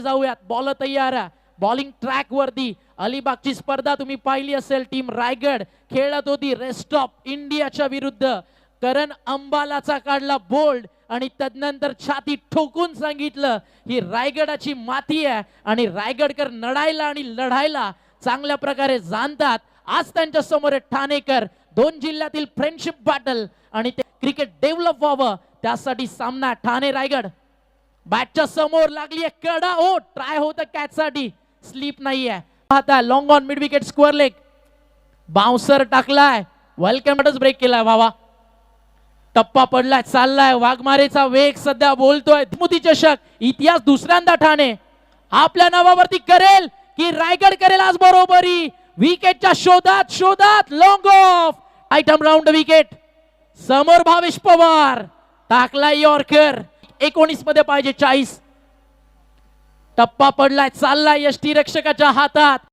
जाऊयात. बॉल तयार आहे. बॉलिंग ट्रॅक वरती अलिबागची स्पर्धा तुम्ही पाहिली असेल. टीम रायगड खेळत होती रेस्ट ऑफ इंडियाच्या विरुद्ध. करण अंबालाचा काढला बोल्ड आणि तदनंतर छाती ठोकून सांगितलं ही रायगडाची माती आहे आणि रायगडकर लढायला आणि लढायला चांगल्या प्रकारे जाणतात. आज त्यांच्या समोर ठाणेकर. दोन जिल्ह्यातील फ्रेंडशिप बॅटल आणि ते क्रिकेट डेव्हलप व्हावं त्यासाठी सामना ठाणे रायगड. बॅटच्या समोर लागली कडा. ओ ट्राय होतं कॅच साठी. स्लीप नाहीये. आता long on mid wicket square leg. Bouncer टाकलाय. वेलकमच ब्रेक केलाय भावा. टप्पा पडलाय. चाललाय. वाघमारेचा वेग सध्या बोलतोय. स्मृती चषक इतिहास दुसऱ्यांदा ठाणे आपल्या नावावरती करेल की रायगड करेल आज बरोबरी. विकेटच्या शोधात शोधात long of item round wicket. समोर भावेश पवार टाकलाय यॉर्कर. 19 मध्ये पाहिजे 40. टप्पा पडलाय. चाललाय यष्टी रक्षकाच्या हातात.